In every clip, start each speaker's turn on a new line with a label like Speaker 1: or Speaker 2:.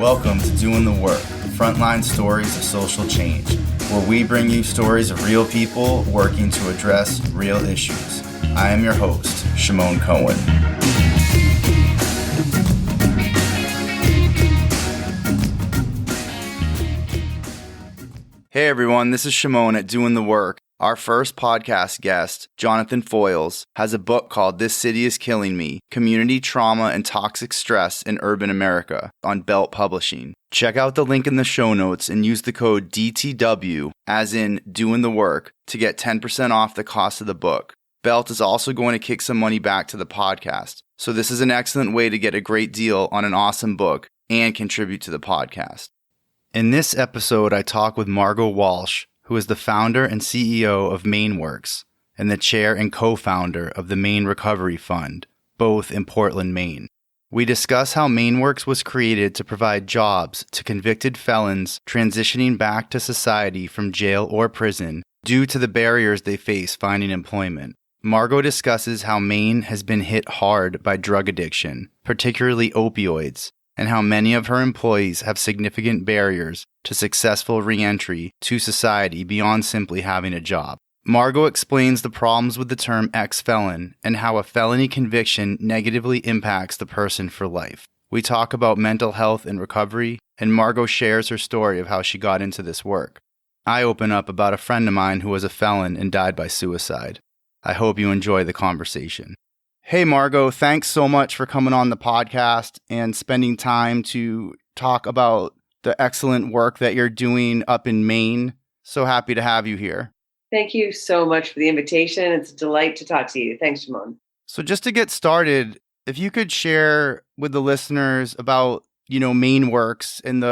Speaker 1: Welcome to Doing the Work, Frontline Stories of Social Change, where we bring you stories of real people working to address real issues. I am your host, Shimon Cohen. Hey everyone, this is Shimon at Doing the Work. Our first podcast guest, Jonathan Foyles, has a book called This City is Killing Me, Community Trauma and Toxic Stress in Urban America on Belt Publishing. Check out the link in the show notes and use the code DTW, as in Doing the Work, to get 10% off the cost of the book. Belt is also going to kick some money back to the podcast, so this is an excellent way to get a great deal on an awesome book and contribute to the podcast. In this episode, I talk with Margo Walsh, who is the founder and CEO of MaineWorks and the chair and co-founder of the Maine Recovery Fund, both in Portland, Maine. We discuss how MaineWorks was created to provide jobs to convicted felons transitioning back to society from jail or prison due to the barriers they face finding employment. Margo discusses how Maine has been hit hard by drug addiction, particularly opioids, and how many of her employees have significant barriers to successful reentry to society beyond simply having a job. Margo explains the problems with the term ex-felon and how a felony conviction negatively impacts the person for life. We talk about mental health and recovery, and Margo shares her story of how she got into this work. I open up about a friend of mine who was a felon and died by suicide. I hope you enjoy the conversation. Hey, Margo, thanks so much for coming on the podcast and spending time to talk about the excellent work that you're doing up in Maine. So happy to have you here.
Speaker 2: Thank you so much for the invitation. It's a delight to talk to you. Thanks, Shimon.
Speaker 1: So just to get started, if you could share with the listeners about, MaineWorks and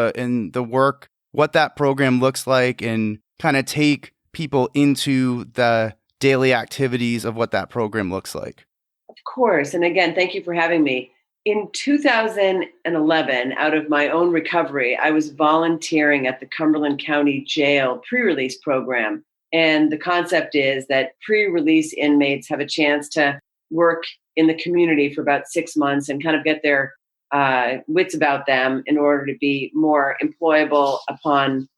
Speaker 1: the work, what that program looks like, and kind of take people into the daily activities of what that program looks like.
Speaker 2: Of course. And again, thank you for having me. In 2011, out of my own recovery, I was volunteering at the Cumberland County Jail pre-release program. And the concept is that pre-release inmates have a chance to work in the community for about 6 months and kind of get their wits about them in order to be more employable upon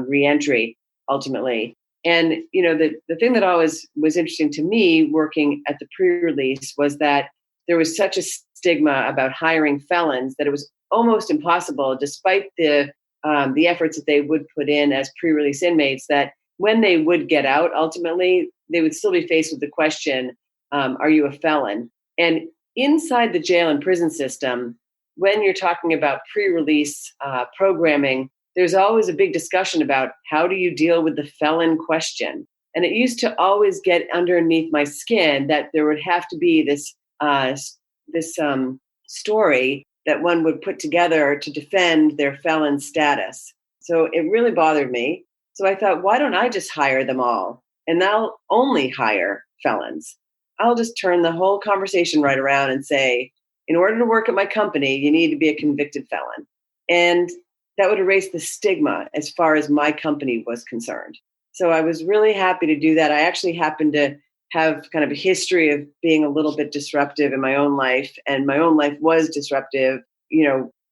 Speaker 2: reentry, ultimately. And, the thing that always was interesting to me working at the pre-release was that there was such a stigma about hiring felons that it was almost impossible, despite the efforts that they would put in as pre-release inmates, that when they would get out, ultimately, they would still be faced with the question, are you a felon? And inside the jail and prison system, when you're talking about pre-release programming, there's always a big discussion about how do you deal with the felon question. And it used to always get underneath my skin that there would have to be this story that one would put together to defend their felon status. So it really bothered me. So I thought, why don't I just hire them all? And I'll only hire felons. I'll just turn the whole conversation right around and say, in order to work at my company, you need to be a convicted felon. And that would erase the stigma as far as my company was concerned. So I was really happy to do that. I actually happened to have kind of a history of being a little bit disruptive in my own life. And my own life was disruptive.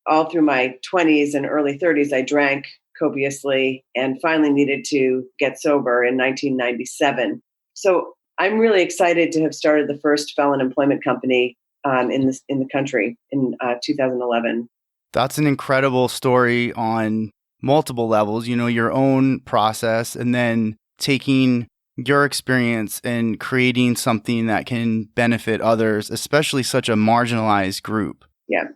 Speaker 2: All through my 20s and early 30s, I drank copiously and finally needed to get sober in 1997. So I'm really excited to have started the first felon employment company in the country in 2011.
Speaker 1: That's an incredible story on multiple levels, your own process, and then taking your experience and creating something that can benefit others, especially such a marginalized group.
Speaker 2: Yeah.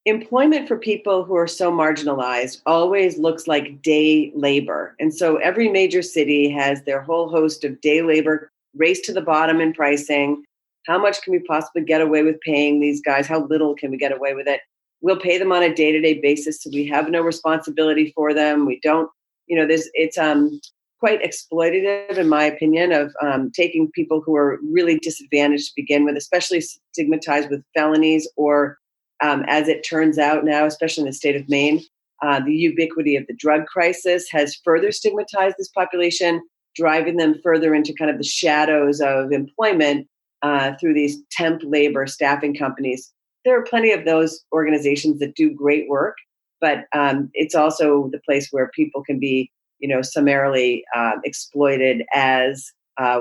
Speaker 2: Employment for people who are so marginalized always looks like day labor. And so every major city has their whole host of day labor, race to the bottom in pricing. How much can we possibly get away with paying these guys? How little can we get away with it? We'll pay them on a day-to-day basis, so we have no responsibility for them. We don't, it's quite exploitative, in my opinion, of taking people who are really disadvantaged to begin with, especially stigmatized with felonies, or as it turns out now, especially in the state of Maine, the ubiquity of the drug crisis has further stigmatized this population, driving them further into kind of the shadows of employment through these temp labor staffing companies. There are plenty of those organizations that do great work, but it's also the place where people can be, summarily exploited as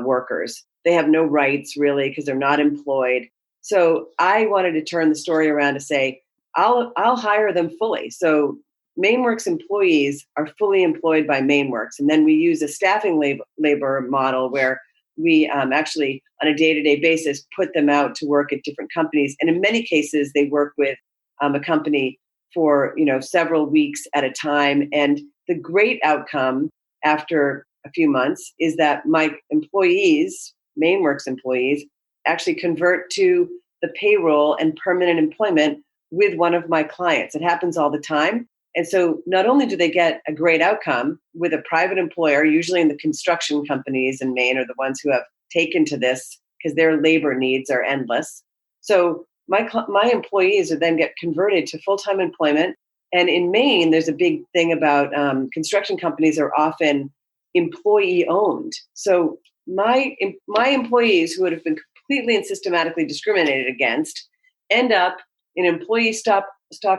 Speaker 2: workers. They have no rights really because they're not employed. So I wanted to turn the story around to say, I'll hire them fully. So MaineWorks employees are fully employed by MaineWorks. And then we use a staffing labor model where we actually, on a day-to-day basis, put them out to work at different companies. And in many cases, they work with a company for several weeks at a time. And the great outcome after a few months is that my employees, MaineWorks employees, actually convert to the payroll and permanent employment with one of my clients. It happens all the time. And so not only do they get a great outcome with a private employer, usually in the construction companies in Maine are the ones who have taken to this because their labor needs are endless. So my employees are then get converted to full-time employment. And in Maine, there's a big thing about construction companies are often employee owned. So my employees who would have been completely and systematically discriminated against end up in employee stock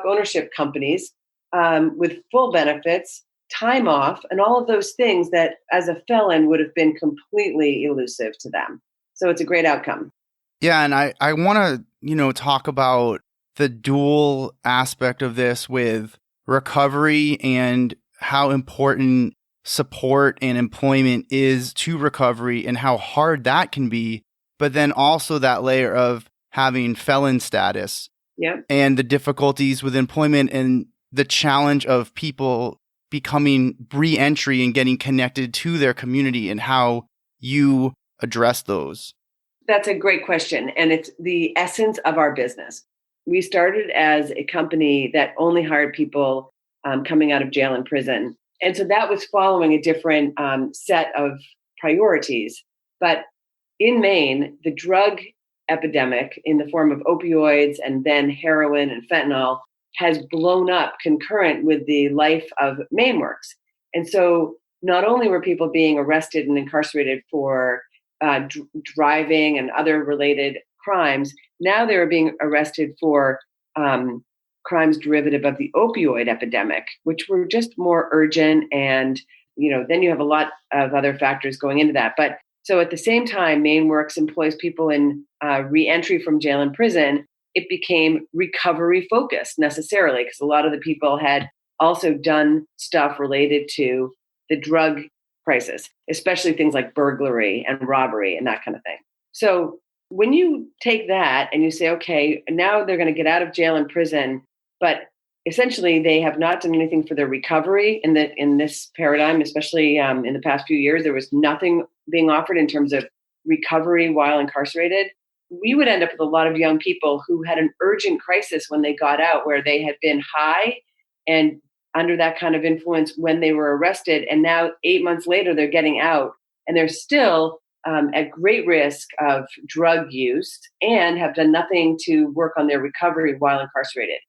Speaker 2: ownership companies with full benefits, time off, and all of those things that as a felon would have been completely elusive to them. So it's a great outcome.
Speaker 1: Yeah, and I want to, talk about the dual aspect of this with recovery and how important support and employment is to recovery and how hard that can be, but then also that layer of having felon status and the difficulties with employment and the challenge of people becoming reentry and getting connected to their community and how you address those.
Speaker 2: That's a great question. And it's the essence of our business. We started as a company that only hired people coming out of jail and prison. And so that was following a different set of priorities. But in Maine, the drug epidemic in the form of opioids and then heroin and fentanyl has blown up concurrent with the life of MaineWorks. And so not only were people being arrested and incarcerated for driving and other related crimes, now they were being arrested for crimes derivative of the opioid epidemic, which were just more urgent. And, then you have a lot of other factors going into that. But so at the same time, MaineWorks employs people in reentry from jail and prison. It became recovery focused necessarily because a lot of the people had also done stuff related to the drug crisis, especially things like burglary and robbery and that kind of thing. So when you take that and you say, okay, now they're going to get out of jail and prison, but essentially they have not done anything for their recovery in this paradigm, especially in the past few years, there was nothing being offered in terms of recovery while incarcerated. We would end up with a lot of young people who had an urgent crisis when they got out, where they had been high and under that kind of influence when they were arrested. And now 8 months later, they're getting out and they're still at great risk of drug use and have done nothing to work on their recovery while incarcerated.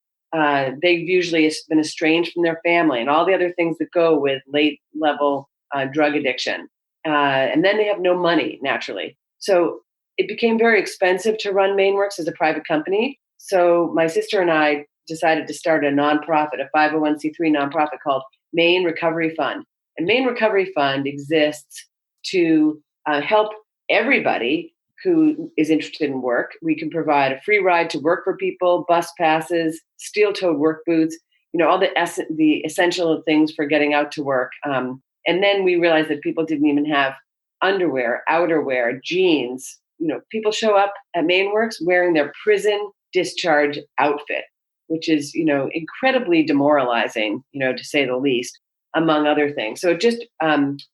Speaker 2: They've usually been estranged from their family and all the other things that go with late level drug addiction. And then they have no money, naturally. So it became very expensive to run MaineWorks as a private company. So my sister and I decided to start a nonprofit, a 501c3 nonprofit called Maine Recovery Fund. And Maine Recovery Fund exists to help everybody who is interested in work. We can provide a free ride to work for people, bus passes, steel-toed work boots, all the essential things for getting out to work. And then we realized that people didn't even have underwear, outerwear, jeans. People show up at MaineWorks wearing their prison discharge outfit, which is, incredibly demoralizing, to say the least, among other things. So it just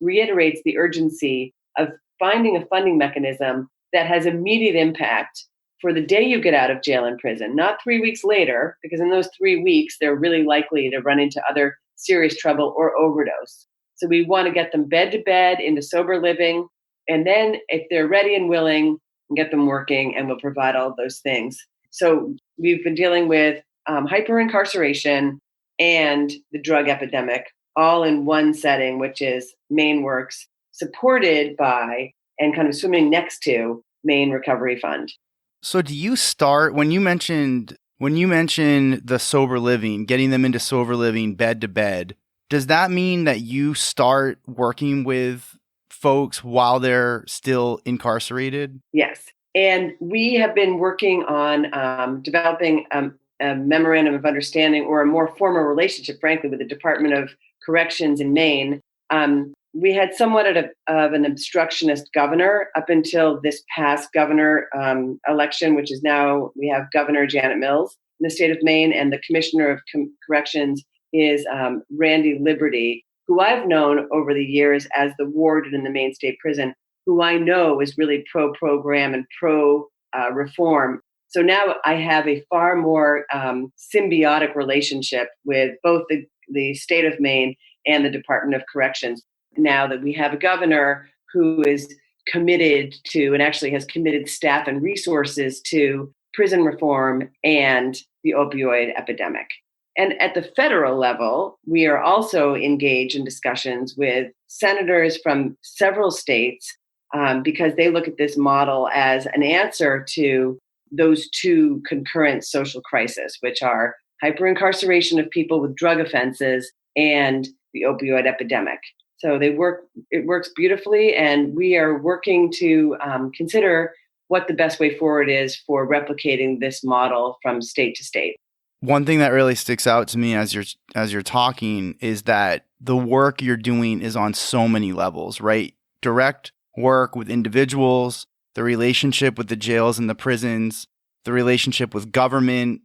Speaker 2: reiterates the urgency of finding a funding mechanism that has immediate impact for the day you get out of jail and prison, not 3 weeks later, because in those 3 weeks, they're really likely to run into other serious trouble or overdose. So we want to get them bed to bed into sober living. And then if they're ready and willing, get them working, and we'll provide all of those things. So we've been dealing with hyper-incarceration and the drug epidemic all in one setting, which is MaineWorks, supported by and kind of swimming next to Maine Recovery Fund.
Speaker 1: So do you start, when you mentioned When you mention the sober living, getting them into sober living bed to bed, does that mean that you start working with folks while they're still incarcerated?
Speaker 2: Yes. And we have been working on developing a memorandum of understanding or a more formal relationship, frankly, with the Department of Corrections in Maine. We had somewhat of an obstructionist governor up until this past governor election, which is now we have Governor Janet Mills in the state of Maine, and the Commissioner of Corrections is Randy Liberty, who I've known over the years as the warden in the Maine State Prison, who I know is really pro-program and pro-reform. So now I have a far more symbiotic relationship with both the state of Maine and the Department of Corrections. Now that we have a governor who is committed to, and actually has committed staff and resources to, prison reform and the opioid epidemic. And at the federal level, we are also engaged in discussions with senators from several states because they look at this model as an answer to those two concurrent social crises, which are hyperincarceration of people with drug offenses and the opioid epidemic. So it works beautifully, and we are working to consider what the best way forward is for replicating this model from state to state.
Speaker 1: One thing that really sticks out to me as you're talking is that the work you're doing is on so many levels, right? Direct work with individuals, the relationship with the jails and the prisons, the relationship with government,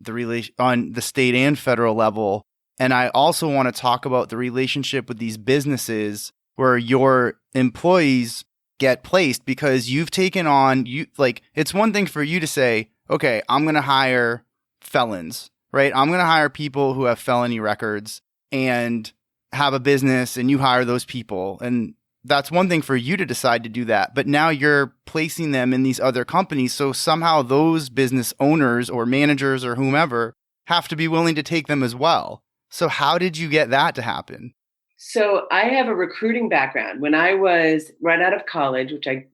Speaker 1: on the state and federal level. And I also want to talk about the relationship with these businesses where your employees get placed because you've taken on, it's one thing for you to say, okay, I'm going to hire felons, right? I'm going to hire people who have felony records and have a business, and you hire those people. And that's one thing for you to decide to do that. But now you're placing them in these other companies. So somehow those business owners or managers or whomever have to be willing to take them as well. So how did you get that to happen?
Speaker 2: So I have a recruiting background. When I was right out of college, which I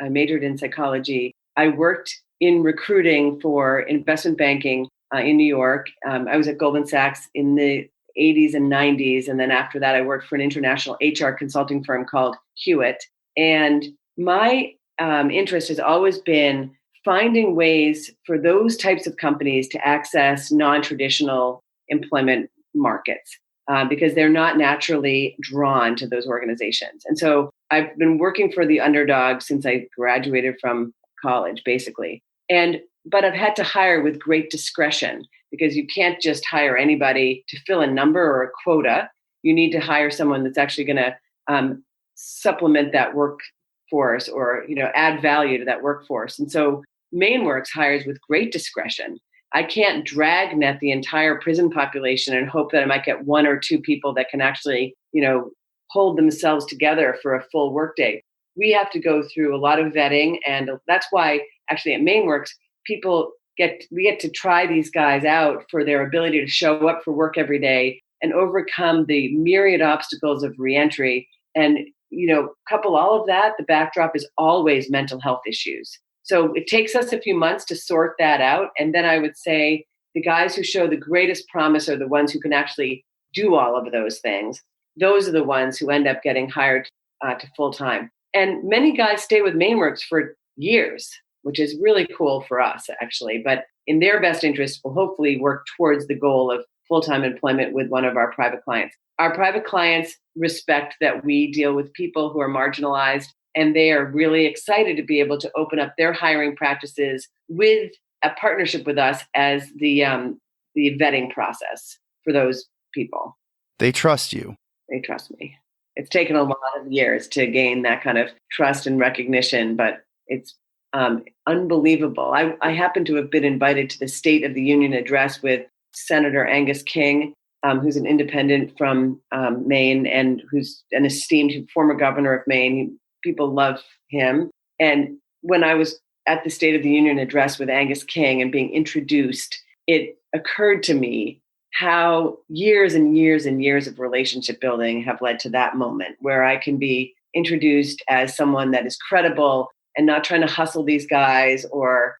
Speaker 2: majored in psychology, I worked in recruiting for investment banking in New York. I was at Goldman Sachs in the 80s and 90s. And then after that, I worked for an international HR consulting firm called Hewitt. And my interest has always been finding ways for those types of companies to access non-traditional employment markets because they're not naturally drawn to those organizations. And so I've been working for the underdog since I graduated from college, basically. But I've had to hire with great discretion because you can't just hire anybody to fill a number or a quota. You need to hire someone that's actually going to supplement that workforce or add value to that workforce. And so MaineWorks hires with great discretion. I can't dragnet the entire prison population and hope that I might get one or two people that can actually, hold themselves together for a full workday. We have to go through a lot of vetting, and that's why actually at MaineWorks, we get to try these guys out for their ability to show up for work every day and overcome the myriad obstacles of reentry. And couple all of that, the backdrop is always mental health issues. So it takes us a few months to sort that out. And then I would say the guys who show the greatest promise are the ones who can actually do all of those things. Those are the ones who end up getting hired to full time. And many guys stay with MaineWorks for years, which is really cool for us, actually. But in their best interest, will hopefully work towards the goal of full-time employment with one of our private clients. Our private clients respect that we deal with people who are marginalized, and they are really excited to be able to open up their hiring practices with a partnership with us as the vetting process for those people.
Speaker 1: They trust you.
Speaker 2: They trust me. It's taken a lot of years to gain that kind of trust and recognition, but it's unbelievable. I happen to have been invited to the State of the Union address with Senator Angus King, who's an independent from Maine and who's an esteemed former governor of Maine. People love him. And when I was at the State of the Union address with Angus King and being introduced, it occurred to me how years and years and years of relationship building have led to that moment where I can be introduced as someone that is credible and not trying to hustle these guys or,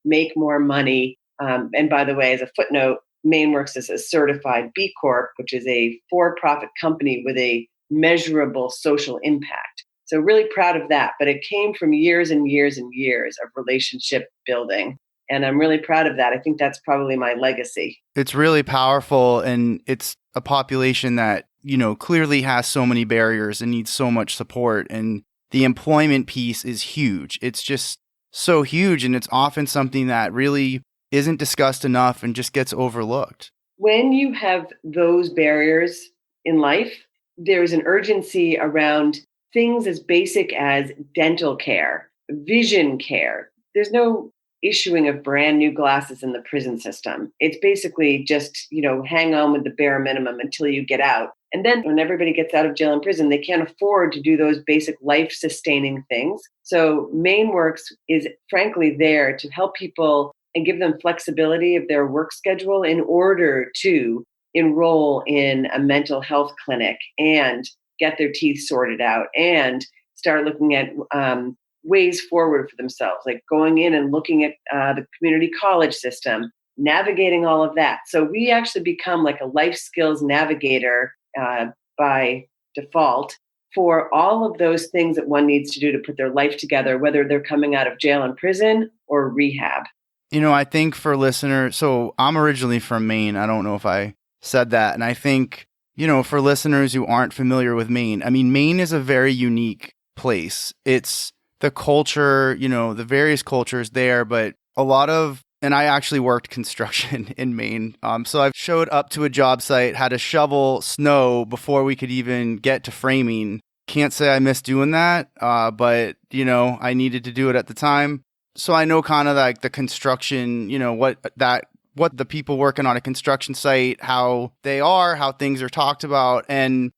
Speaker 2: make more money. And by the way, as a footnote, MaineWorks is a certified B Corp, which is a for-profit company with a measurable social impact. So really proud of that. But it came from years and years and years of relationship building. And I'm really proud of that. I think that's probably my legacy.
Speaker 1: It's really powerful, and it's a population that, clearly has so many barriers and needs so much support. And the employment piece is huge. It's just so huge, and it's often something that really isn't discussed enough and just gets overlooked.
Speaker 2: When you have those barriers in life, there's an urgency around things as basic as dental care, vision care. There's no issuing of brand new glasses in the prison system. It's basically just, hang on with the bare minimum until you get out. And then when everybody gets out of jail and prison, they can't afford to do those basic life-sustaining things. So MaineWorks is frankly there to help people and give them flexibility of their work schedule in order to enroll in a mental health clinic and get their teeth sorted out and start looking at ways forward for themselves, like going in and looking at the community college system, navigating all of that. So we actually become like a life skills navigator by default for all of those things that one needs to do to put their life together, whether they're coming out of jail and prison or rehab.
Speaker 1: I think for listeners, so I'm originally from Maine. I don't know if I said that. And I think, for listeners who aren't familiar with Maine, Maine is a very unique place. It's the culture, the various cultures there, but a lot of, and I actually worked construction in Maine. So I've showed up to a job site, had to shovel snow before we could even get to framing. Can't say I miss doing that, but, I needed to do it at the time. So I know kind of like the construction, what the people working on a construction site, how they are, how things are talked about. And,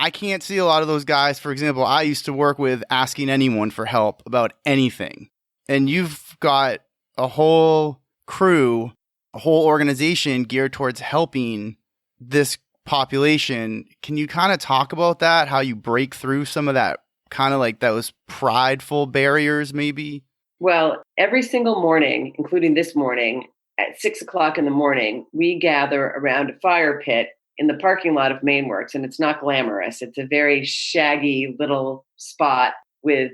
Speaker 1: I can't see a lot of those guys. For example, I used to work with asking anyone for help about anything. And you've got a whole crew, a whole organization geared towards helping this population. Can you kind of talk about that? How you break through some of that, kind of like those prideful barriers maybe?
Speaker 2: Well, every single morning, including this morning at 6:00 in the morning, we gather around a fire pit in the parking lot of MaineWorks, and it's not glamorous. It's a very shaggy little spot with,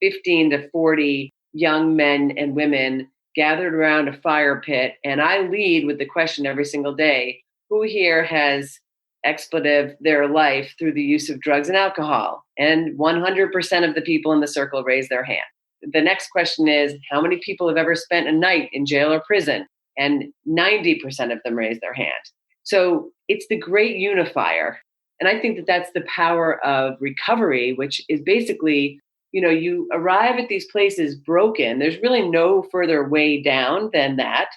Speaker 2: 15 to 40 young men and women gathered around a fire pit. And I lead with the question every single day, who here has expletive their life through the use of drugs and alcohol? And 100% of the people in the circle raise their hand. The next question is, how many people have ever spent a night in jail or prison? And 90% of them raise their hand. So it's the great unifier. And I think that that's the power of recovery, which is basically, you arrive at these places broken. There's really no further way down than that.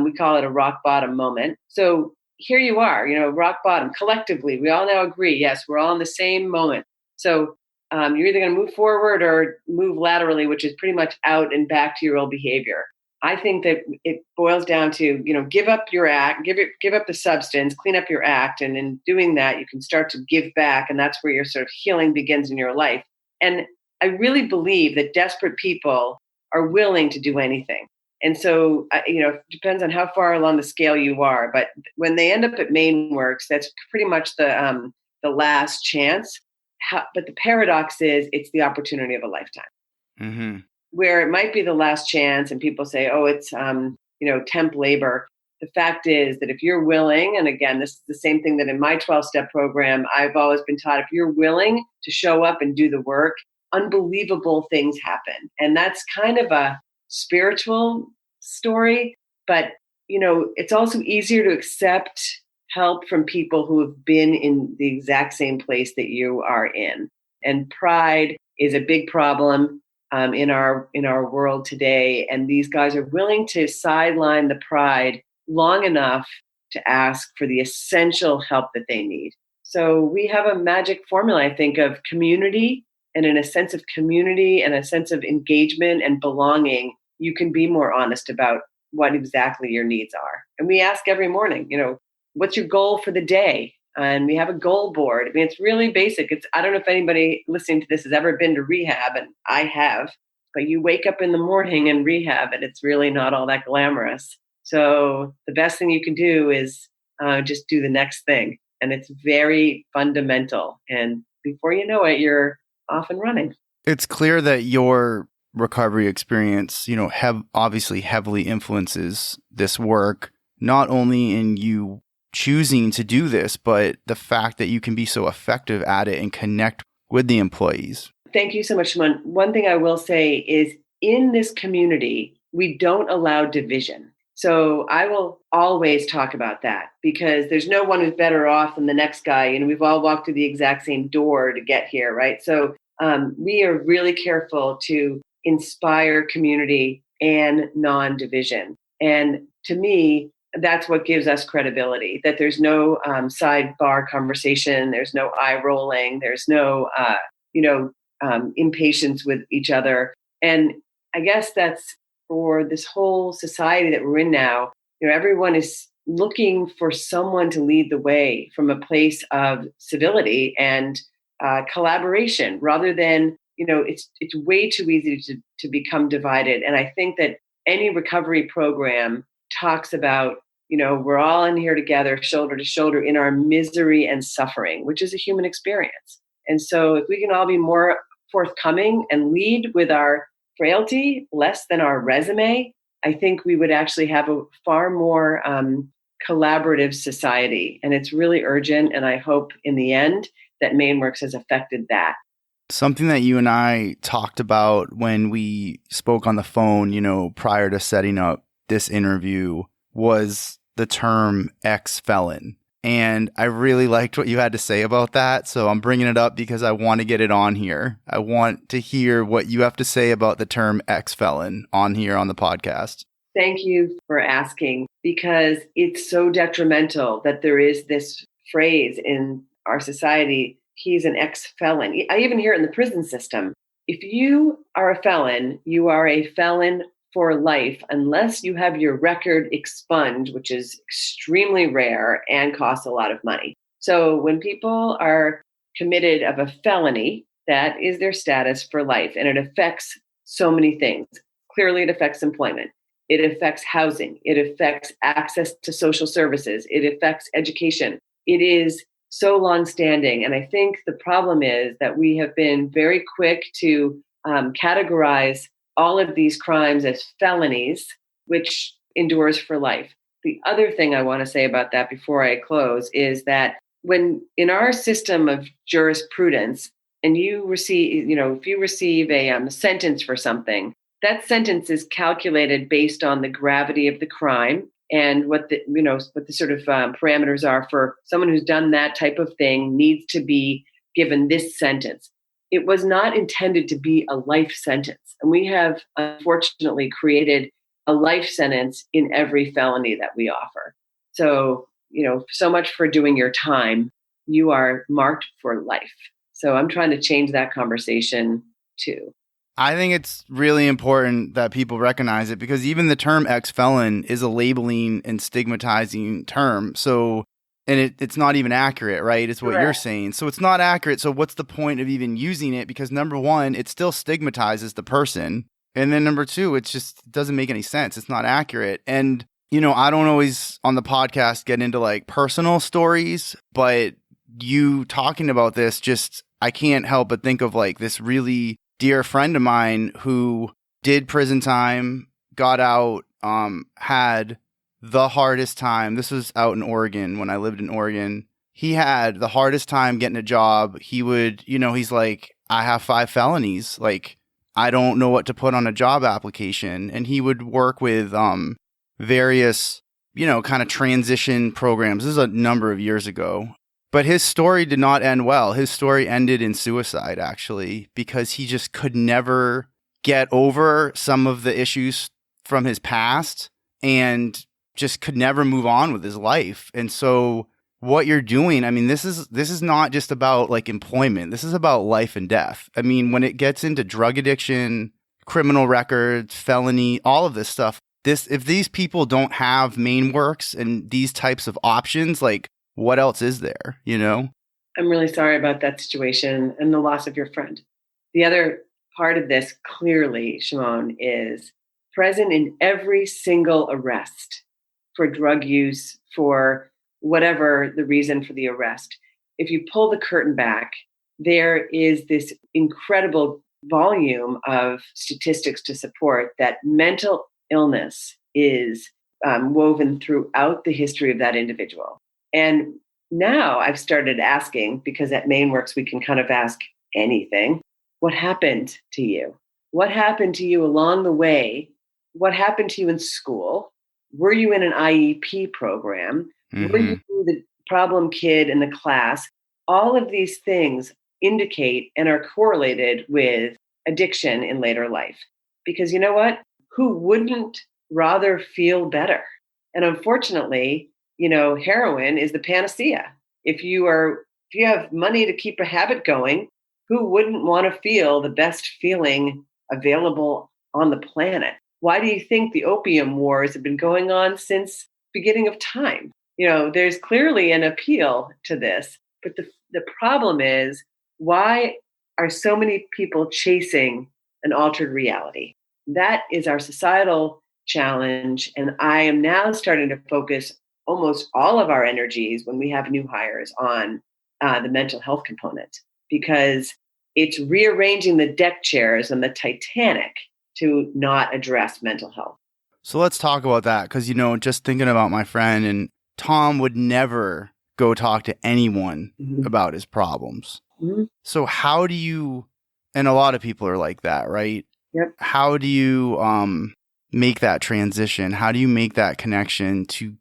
Speaker 2: We call it a rock bottom moment. So here you are, rock bottom. Collectively, we all now agree, yes, we're all in the same moment. So you're either going to move forward or move laterally, which is pretty much out and back to your old behavior. I think that it boils down to, give up your act, give up the substance, clean up your act. And in doing that, you can start to give back. And that's where your sort of healing begins in your life. And I really believe that desperate people are willing to do anything. And so, it depends on how far along the scale you are. But when they end up at MaineWorks, that's pretty much the last chance. But the paradox is it's the opportunity of a lifetime.
Speaker 1: Mm-hmm.
Speaker 2: Where it might be the last chance and people say, oh, it's, temp labor. The fact is that if you're willing, and again, this is the same thing that in my 12-step program, I've always been taught, if you're willing to show up and do the work, unbelievable things happen. And that's kind of a spiritual story, but, it's also easier to accept help from people who have been in the exact same place that you are in. And pride is a big problem in our world today, and these guys are willing to sideline the pride long enough to ask for the essential help that they need. So we have a magic formula, I think, of community, and in a sense of community and a sense of engagement and belonging, you can be more honest about what exactly your needs are. And we ask every morning, what's your goal for the day? And we have a goal board. It's really basic. I don't know if anybody listening to this has ever been to rehab, and I have. but you wake up in the morning in rehab and it's really not all that glamorous. So the best thing you can do is just do the next thing. And it's very fundamental. And before you know it, you're off and running.
Speaker 1: It's clear that your recovery experience, obviously heavily influences this work, not only in you choosing to do this, but the fact that you can be so effective at it and connect with the employees.
Speaker 2: Thank you so much, Shimon. One thing I will say is in this community, we don't allow division. So I will always talk about that because there's no one who's better off than the next guy. And we've all walked through the exact same door to get here, right? So we are really careful to inspire community and non-division. And to me, that's what gives us credibility, that there's no sidebar conversation, there's no eye rolling, there's no, impatience with each other. And I guess that's for this whole society that we're in now. Everyone is looking for someone to lead the way from a place of civility and collaboration rather than, it's way too easy to become divided. And I think that any recovery program talks about, we're all in here together, shoulder to shoulder in our misery and suffering, which is a human experience. And so if we can all be more forthcoming and lead with our frailty, less than our resume, I think we would actually have a far more collaborative society. And it's really urgent. And I hope in the end that MaineWorks has affected that.
Speaker 1: Something that you and I talked about when we spoke on the phone, prior to setting up this interview was the term ex-felon. And I really liked what you had to say about that. So I'm bringing it up because I want to get it on here. I want to hear what you have to say about the term ex-felon on here on the podcast.
Speaker 2: Thank you for asking, because it's so detrimental that there is this phrase in our society, he's an ex-felon. I even hear it in the prison system. If you are a felon, you are a felon for life, unless you have your record expunged, which is extremely rare and costs a lot of money. So when people are committed of a felony, that is their status for life. And it affects so many things. Clearly, it affects employment. It affects housing. It affects access to social services. It affects education. It is so longstanding. And I think the problem is that we have been very quick to categorize all of these crimes as felonies, which endures for life. The other thing I want to say about that before I close is that when in our system of jurisprudence, and you receive, if you receive a sentence for something, that sentence is calculated based on the gravity of the crime and what the sort of parameters are for someone who's done that type of thing needs to be given this sentence. It was not intended to be a life sentence. And we have, unfortunately, created a life sentence in every felony that we offer. So, so much for doing your time. You are marked for life. So I'm trying to change that conversation too.
Speaker 1: I think it's really important that people recognize it because even the term ex-felon is a labeling and stigmatizing term. So, and it's not even accurate, right? It's what
Speaker 2: Correct.
Speaker 1: You're saying. So it's not accurate. So what's the point of even using it? Because number one, it still stigmatizes the person. And then number two, it just doesn't make any sense. It's not accurate. And, I don't always on the podcast get into like personal stories, but you talking about this, I can't help but think of like this really dear friend of mine who did prison time, got out, had the hardest time. This was out in Oregon when I lived in Oregon. He had the hardest time getting a job. He would, he's like, I have 5 felonies. Like, I don't know what to put on a job application. And he would work with various, kind of transition programs. This is a number of years ago. But his story did not end well. His story ended in suicide, actually, because he just could never get over some of the issues from his past and just could never move on with his life. And so what you're doing, I mean, this is not just about like employment. This is about life and death. I mean, when it gets into drug addiction, criminal records, felony, all of this stuff, if these people don't have MaineWorks and these types of options, like what else is there,
Speaker 2: I'm really sorry about that situation and the loss of your friend. The other part of this clearly, Shimon, is present in every single arrest for drug use, for whatever the reason for the arrest. If you pull the curtain back, there is this incredible volume of statistics to support that mental illness is woven throughout the history of that individual. And now I've started asking, because at MaineWorks we can kind of ask anything, what happened to you? What happened to you along the way? What happened to you in school? Were you in an IEP program? Mm-hmm. Were you the problem kid in the class? All of these things indicate and are correlated with addiction in later life. Because you know what? Who wouldn't rather feel better? And unfortunately, heroin is the panacea. If you have money to keep a habit going, who wouldn't want to feel the best feeling available on the planet? Why do you think the opium wars have been going on since beginning of time? There's clearly an appeal to this, but the problem is, why are so many people chasing an altered reality? That is our societal challenge. And I am now starting to focus almost all of our energies when we have new hires on the mental health component, because it's rearranging the deck chairs on the Titanic to not address mental health.
Speaker 1: So let's talk about that, because, just thinking about my friend, and Tom would never go talk to anyone about his problems. Mm-hmm. So how do you, and a lot of people are like that, right?
Speaker 2: Yep.
Speaker 1: How do you make that transition? How do you make that connection to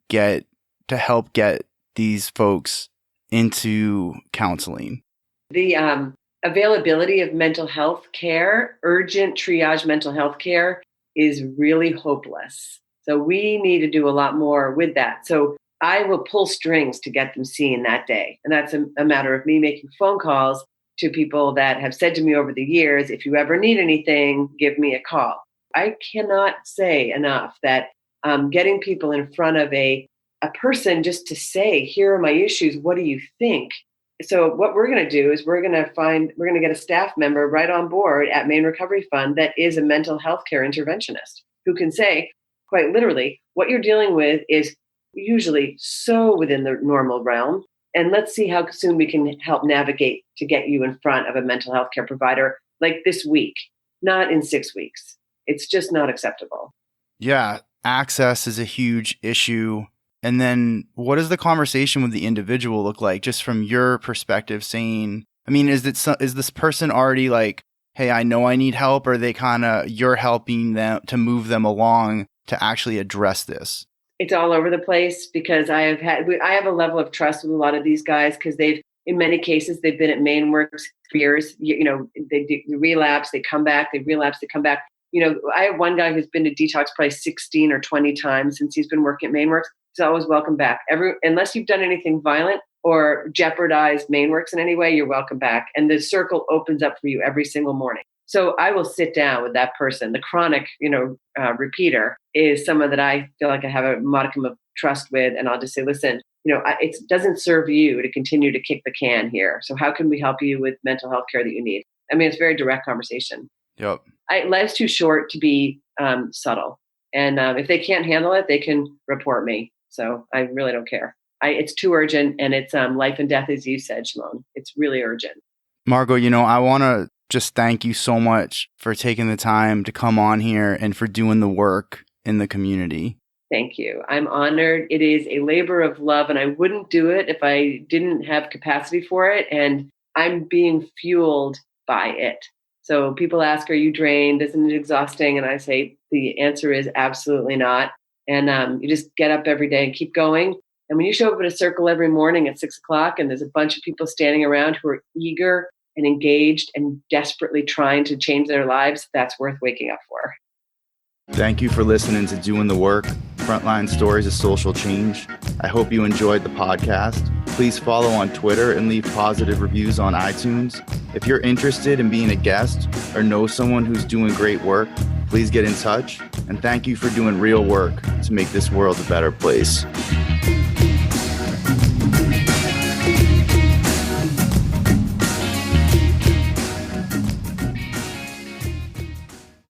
Speaker 1: help get these folks into counseling?
Speaker 2: The availability of mental health care, urgent triage mental health care, is really hopeless. So we need to do a lot more with that. So I will pull strings to get them seen that day. And that's a matter of me making phone calls to people that have said to me over the years, if you ever need anything, give me a call. I cannot say enough that getting people in front of a person just to say, here are my issues, what do you think? So what we're going to do is we're going to get a staff member right on board at Maine Recovery Fund that is a mental health care interventionist who can say, quite literally, what you're dealing with is usually so within the normal realm. And let's see how soon we can help navigate to get you in front of a mental health care provider like this week, not in 6 weeks. It's just not acceptable.
Speaker 1: Yeah, access is a huge issue. And then what does the conversation with the individual look like, just from your perspective, saying, is this person already like, hey, I know I need help, or you're helping them to move them along to actually address this?
Speaker 2: It's all over the place, because I have a level of trust with a lot of these guys, because in many cases, they've been at MaineWorks for years. They relapse, they come back, they relapse, they come back. I have one guy who's been to detox probably 16 or 20 times since he's been working at MaineWorks. He's always welcome back. Unless you've done anything violent or jeopardized MaineWorks in any way, you're welcome back. And the circle opens up for you every single morning. So I will sit down with that person. The chronic, repeater is someone that I feel like I have a modicum of trust with. And I'll just say, listen, it doesn't serve you to continue to kick the can here. So how can we help you with mental health care that you need? It's a very direct conversation.
Speaker 1: Yep.
Speaker 2: Life's too short to be subtle. And if they can't handle it, they can report me. So I really don't care. It's too urgent, and it's life and death, as you said, Shimon. It's really urgent.
Speaker 1: Margo, I want to just thank you so much for taking the time to come on here and for doing the work in the community.
Speaker 2: Thank you. I'm honored. It is a labor of love, and I wouldn't do it if I didn't have capacity for it. And I'm being fueled by it. So people ask, are you drained? Isn't it exhausting? And I say, the answer is absolutely not. And you just get up every day and keep going. And when you show up at a circle every morning at 6 o'clock and there's a bunch of people standing around who are eager and engaged and desperately trying to change their lives, that's worth waking up for.
Speaker 1: Thank you for listening to Doing the Work, Frontline Stories of Social Change. I hope you enjoyed the podcast. Please follow on Twitter and leave positive reviews on iTunes. If you're interested in being a guest or know someone who's doing great work, please get in touch. And thank you for doing real work to make this world a better place.